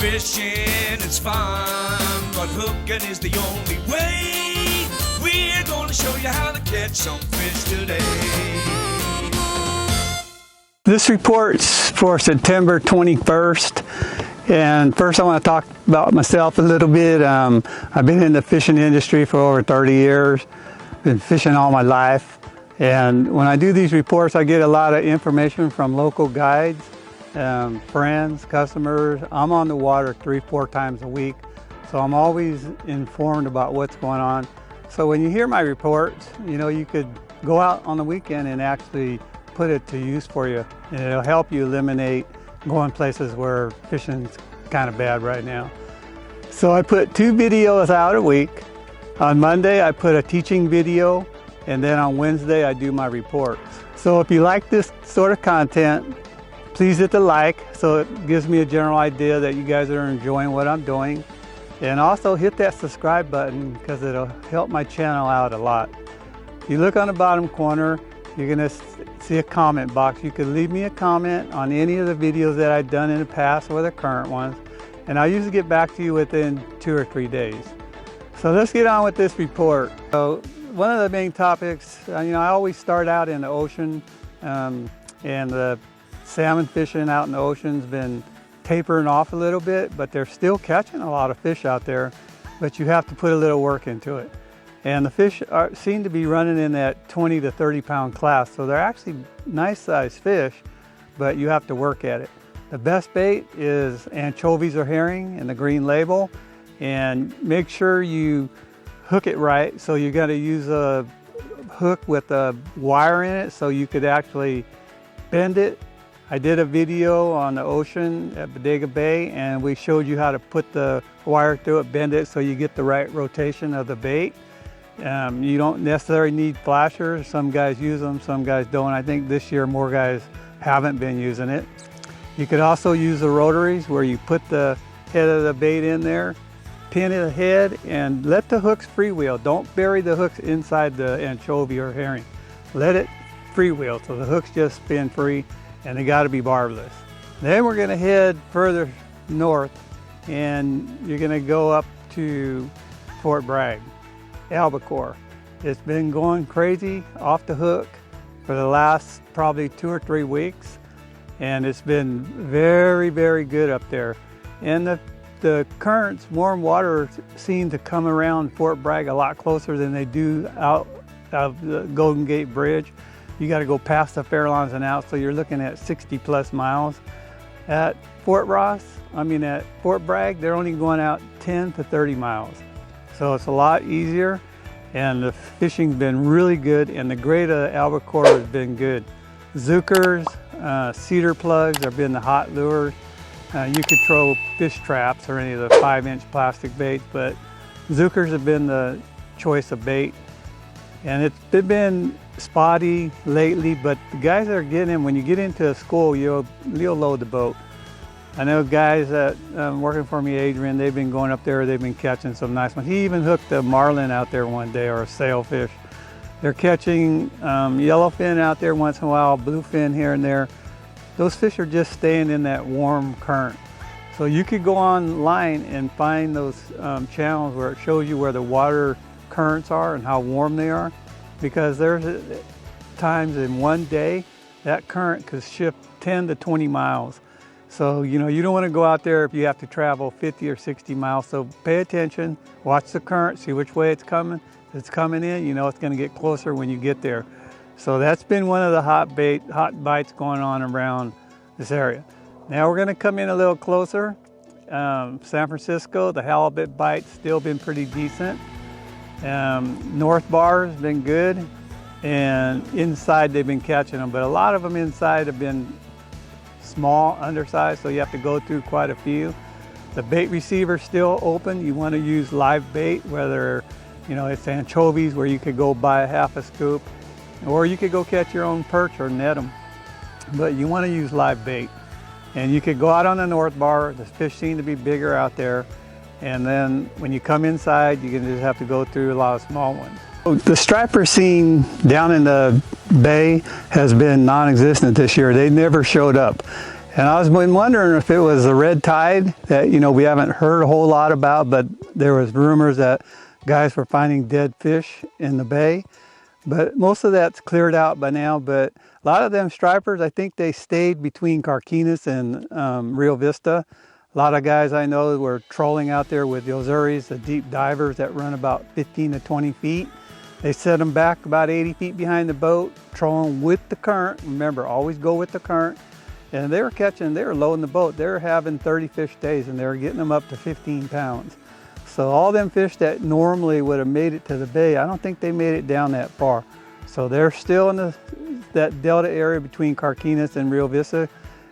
Fishing is fun, but hooking is the only way. We're gonna show you how to catch some fish today. This report's for September 21st. And first I want to talk about myself a little bit. I've been in the fishing industry for over 30 years. Been fishing all my life. And when I do these reports, I get a lot of information from local guides, friends, customers. I'm on the water 3-4 times a week, so I'm always informed about what's going on. So when you hear my reports, you know, you could go out on the weekend and actually put it to use for you, and it'll help you eliminate going places where fishing's kind of bad right now. So I put 2 videos out a week. On Monday I put a teaching video, and then on Wednesday I do my reports. So if you like this sort of content, please hit the like so it gives me a general idea that you guys are enjoying what I'm doing. And also hit that subscribe button because it'll help my channel out a lot. If you look on the bottom corner, you're gonna see a comment box. You can leave me a comment on any of the videos that I've done in the past or the current ones, and I'll usually get back to you within 2 or 3 days. So let's get on with this report. So one of the main topics, you know, I always start out in the ocean, and the salmon fishing out in the ocean's been tapering off a little bit, but they're still catching a lot of fish out there, but you have to put a little work into it. And the fish seem to be running in that 20 to 30 pound class. So they're actually nice sized fish, but you have to work at it. The best bait is anchovies or herring in the green label, and make sure you hook it right. So you got to use a hook with a wire in it so you could actually bend it. I did a video on the ocean at Bodega Bay, and we showed you how to put the wire through it, bend it so you get the right rotation of the bait. You don't necessarily need flashers. Some guys use them, some guys don't. I think this year more guys haven't been using it. You could also use the rotaries where you put the head of the bait in there, pin it ahead, and let the hooks freewheel. Don't bury the hooks inside the anchovy or herring. Let it freewheel so the hooks just spin free, and they got to be barbless. Then we're going to head further north, and you're going to go up to Fort Bragg. Albacore. It's been going crazy off the hook for the last probably 2 or 3 weeks, and it's been very, very good up there. And the currents, warm water, seem to come around Fort Bragg a lot closer than they do out of the Golden Gate Bridge. You got to go past the Fairlawns and out, so you're looking at 60+ miles. At Fort Bragg, they're only going out 10 to 30 miles. So it's a lot easier, and the fishing's been really good, and the grade of albacore has been good. Zookers, cedar plugs have been the hot lures. You could throw fish traps or any of the 5-inch plastic baits, but zookers have been the choice of bait. And it's been spotty lately, but the guys that are getting in, when you get into a school, you'll load the boat. I know guys that working for me, Adrian, they've been going up there, they've been catching some nice ones. He even hooked a marlin out there one day, or a sailfish. They're catching yellowfin out there once in a while, bluefin here and there. Those fish are just staying in that warm current. So you could go online and find those channels where it shows you where the water currents are and how warm they are, because there's times in one day that current could shift 10 to 20 miles. So, you know, you don't want to go out there if you have to travel 50 or 60 miles. So pay attention, watch the current, see which way it's coming. If it's coming in, you know it's going to get closer when you get there. So that's been one of the hot bites going on around this area. Now we're going to come in a little closer. San Francisco, the halibut bite's still been pretty decent. North Bar has been good, and inside they've been catching them, but a lot of them inside have been small, undersized, so you have to go through quite a few. The bait receiver's still open. You want to use live bait, whether, you know, it's anchovies where you could go buy a half a scoop, or you could go catch your own perch or net them. But you want to use live bait. And you could go out on the North Bar. The fish seem to be bigger out there. And then when you come inside, you can just have to go through a lot of small ones. The striper scene down in the bay has been non-existent this year. They never showed up. And I was wondering if it was a red tide that, you know, we haven't heard a whole lot about, but there was rumors that guys were finding dead fish in the bay. But most of that's cleared out by now. But a lot of them stripers, I think they stayed between Carquinez and Rio Vista. A lot of guys I know were trolling out there with the Ozuris, the deep divers that run about 15 to 20 feet. They set them back about 80 feet behind the boat, trolling with the current. Remember, always go with the current. And they were loading the boat. They were having 30 fish days and they were getting them up to 15 pounds. So all them fish that normally would have made it to the bay, I don't think they made it down that far. So they're still in that delta area between Carquinez and Rio Vista.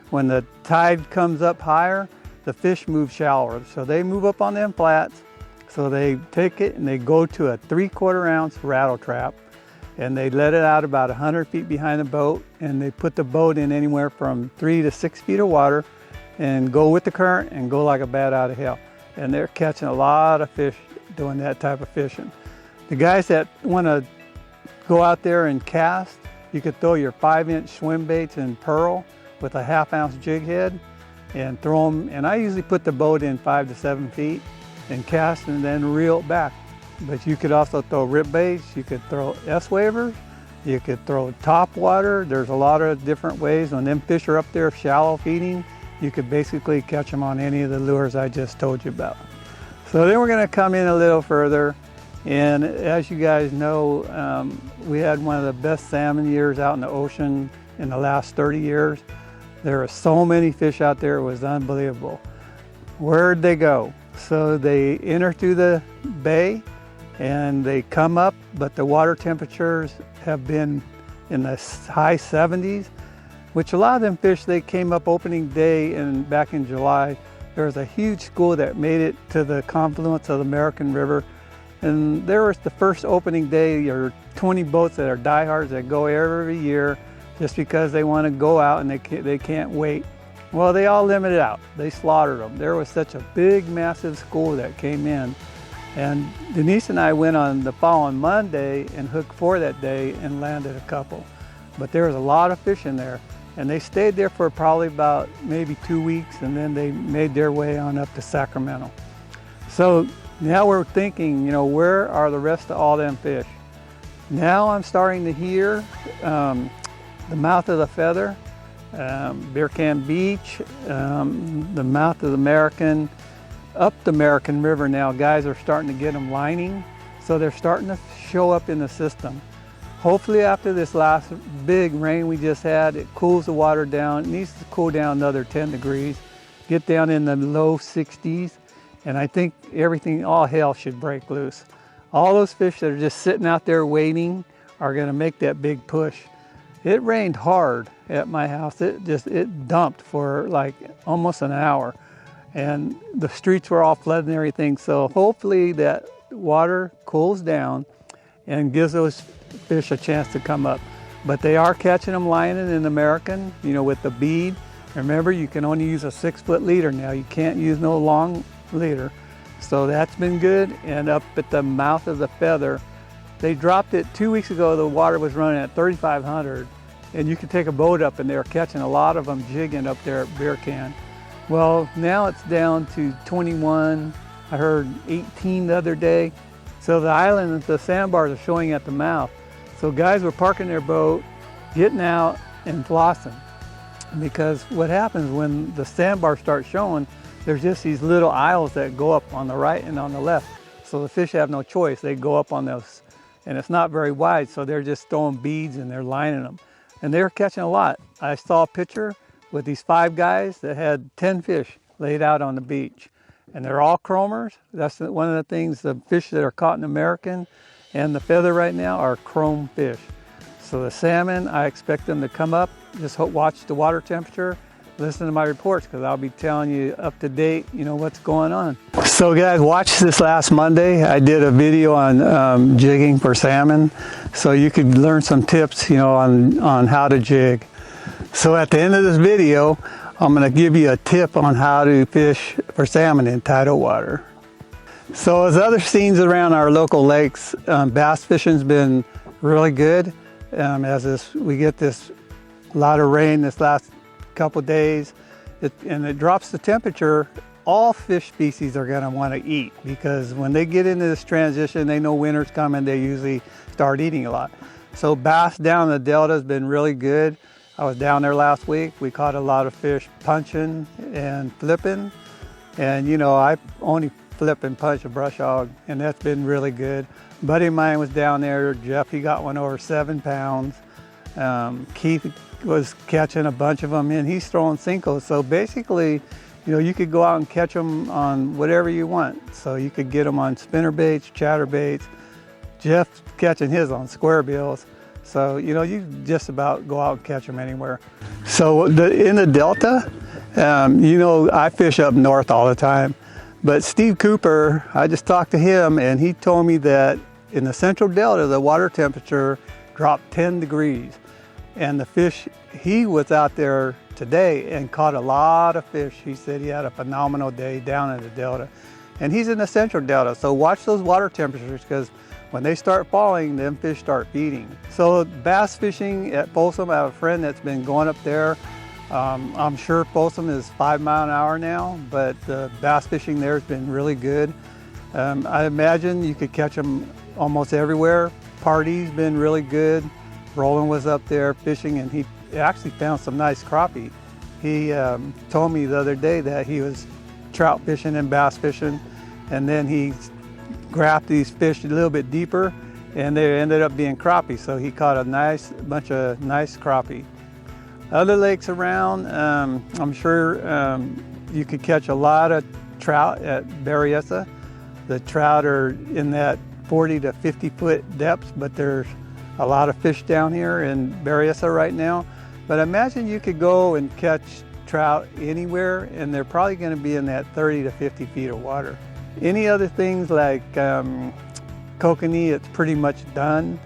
When the tide comes up higher, the fish move shallower. So they move up on them flats. So they take it and they go to a 3/4 ounce rattle trap and they let it out about 100 feet behind the boat, and they put the boat in anywhere from 3 to 6 feet of water and go with the current and go like a bat out of hell. And they're catching a lot of fish doing that type of fishing. The guys that want to go out there and cast, you could throw your 5-inch swim baits in pearl with a 1/2 ounce jig head and throw them. And I usually put the boat in 5 to 7 feet and cast and then reel it back. But you could also throw rip baits, you could throw S-wavers, you could throw top water. There's a lot of different ways. When them fish are up there shallow feeding, you could basically catch them on any of the lures I just told you about. So then we're gonna come in a little further. And as you guys know, we had one of the best salmon years out in the ocean in the last 30 years. There were so many fish out there, it was unbelievable. Where'd they go? So they enter through the bay and they come up, but the water temperatures have been in the high 70s, which a lot of them fish, they came up opening day and back in July. There was a huge school that made it to the confluence of the American River. And there was the first opening day, or 20 boats that are diehards that go every year just because they want to go out and they can't wait. Well, they all limited out. They slaughtered them. There was such a big, massive school that came in. And Denise and I went on the following Monday and hooked 4 that day and landed a couple. But there was a lot of fish in there. And they stayed there for probably about maybe 2 weeks, and then they made their way on up to Sacramento. So now we're thinking, you know, where are the rest of all them fish? Now I'm starting to hear the mouth of the Feather, Beer Can Beach, the mouth of the American, up the American River now. Guys are starting to get them lining, so they're starting to show up in the system. Hopefully after this last big rain we just had, it cools the water down. It needs to cool down another 10 degrees, get down in the low 60s, and I think everything, all hell should break loose. All those fish that are just sitting out there waiting are gonna make that big push. It rained hard at my house. It dumped for like almost an hour, and the streets were all flooded and everything. So hopefully that water cools down and gives those fish a chance to come up. But they are catching them lining in the American, you know, with the bead. Remember, you can only use a 6-foot leader now. You can't use no long leader. So that's been good. And up at the mouth of the Feather, they dropped it 2 weeks ago. The water was running at 3,500, and you could take a boat up and they were catching a lot of them jigging up there at Beer Can. Well, now it's down to 21. I heard 18 the other day. So the island, the sandbars are showing at the mouth. So guys were parking their boat, getting out and flossing. Because what happens when the sandbars start showing, there's just these little aisles that go up on the right and on the left. So the fish have no choice. They go up on those, and it's not very wide, so they're just throwing beads and they're lining them. And they're catching a lot. I saw a picture with these 5 guys that had 10 fish laid out on the beach. And they're all chromers. That's one of the things, the fish that are caught in American and the Feather right now are chrome fish. So the salmon, I expect them to come up. Just watch the water temperature, listen to my reports, because I'll be telling you up to date, you know, what's going on. So guys, watch this last Monday. I did a video on jigging for salmon. So you could learn some tips, you know, on how to jig. So at the end of this video, I'm going to give you a tip on how to fish for salmon in tidal water. So as other scenes around our local lakes, bass fishing's been really good. We get this lot of rain this last couple days. and it drops the temperature, all fish species are going to want to eat, because when they get into this transition, they know winter's coming, they usually start eating a lot. So bass down the delta has been really good. I was down there last week. We caught a lot of fish punching and flipping. And you know, I only flip and punch a brush hog, and that's been really good. A buddy of mine was down there, Jeff, he got one over 7 pounds. Keith was catching a bunch of them, and he's throwing Cincos. So basically, you know, you could go out and catch them on whatever you want. So you could get them on spinner baits, chatter baits. Jeff's catching his on square bills. So, you know, you just about go out and catch them anywhere. So in the Delta, you know, I fish up north all the time. But Steve Cooper, I just talked to him, and he told me that in the central Delta, the water temperature dropped 10 degrees. And the fish, he was out there today and caught a lot of fish. He said he had a phenomenal day down in the Delta. And he's in the central Delta, so watch those water temperatures, because when they start falling, them fish start feeding. So bass fishing at Folsom, I have a friend that's been going up there. I'm sure Folsom is 5 miles an hour now, but bass fishing there has been really good. I imagine you could catch them almost everywhere. Pardee's been really good. Roland was up there fishing, and he actually found some nice crappie. He told me the other day that he was trout fishing and bass fishing, and then he graphed these fish a little bit deeper, and they ended up being crappie. So he caught a bunch of nice crappie. Other lakes around, I'm sure you could catch a lot of trout at Berryessa. The trout are in that 40 to 50 foot depths, but there's a lot of fish down here in Berryessa right now. But imagine you could go and catch trout anywhere, and they're probably going to be in that 30 to 50 feet of water. Any other things like kokanee, it's pretty much done.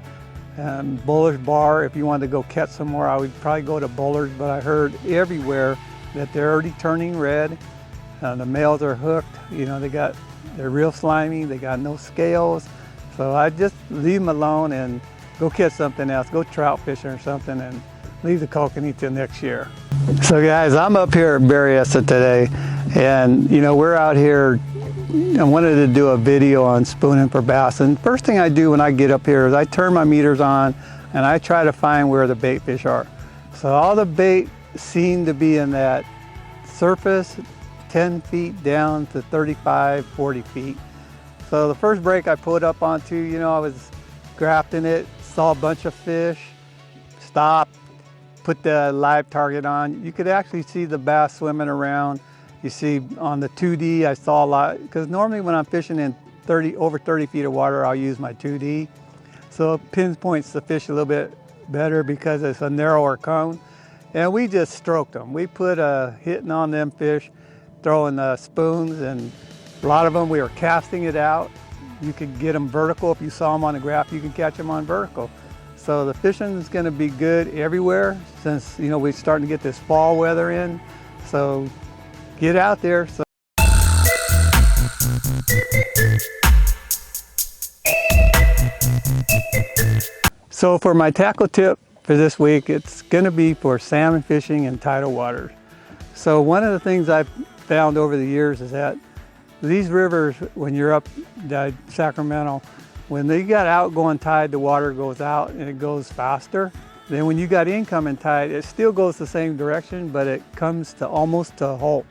Buller's Bar, if you wanted to go catch some more, I would probably go to Buller's, but I heard everywhere that they're already turning red. The males are hooked, you know, they're real slimy, they got no scales. So I just leave them alone and go catch something else, go trout fishing or something, and leave the kokanee till next year. So guys, I'm up here at Berryessa today, and you know, we're out here. I wanted to do a video on spooning for bass, and first thing I do when I get up here is I turn my meters on and I try to find where the bait fish are. So all the bait seem to be in that surface 10 feet down to 35, 40 feet. So the first break I put up onto, you know, I was grafting it, saw a bunch of fish, stopped, put the live target on. You could actually see the bass swimming around. You see on the 2D, I saw a lot, because normally when I'm fishing in over 30 feet of water, I'll use my 2D. So it pinpoints the fish a little bit better because it's a narrower cone. And we just stroked them. We put a hitting on them fish, throwing spoons, and a lot of them we were casting it out. You could get them vertical. If you saw them on the graph, you can catch them on vertical. So the fishing is going to be good everywhere since, you know, we're starting to get this fall weather in. So get out there. So for my tackle tip for this week, it's going to be for salmon fishing in tidal waters. So one of the things I've found over the years is that these rivers, when you're up at Sacramento, when they got outgoing tide, the water goes out and it goes faster. Then when you got incoming tide, it still goes the same direction, but it comes to almost to a halt.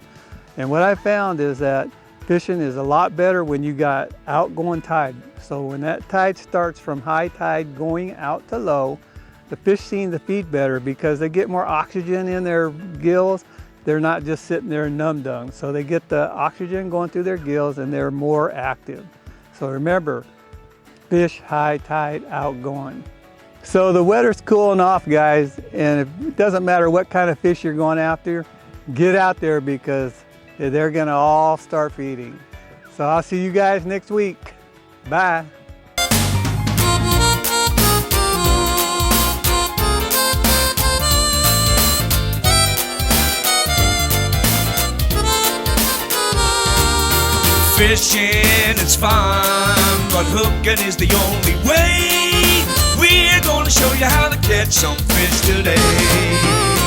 And what I found is that fishing is a lot better when you got outgoing tide. So when that tide starts from high tide going out to low, the fish seem to feed better because they get more oxygen in their gills. They're not just sitting there numb dung. So they get the oxygen going through their gills and they're more active. So remember, fish high tide outgoing. So the weather's cooling off, guys, and it doesn't matter what kind of fish you're going after, get out there because they're gonna all start feeding. So I'll see you guys next week. Bye. Fishing is fun, but hooking is the only way. We're gonna show you how to catch some fish today.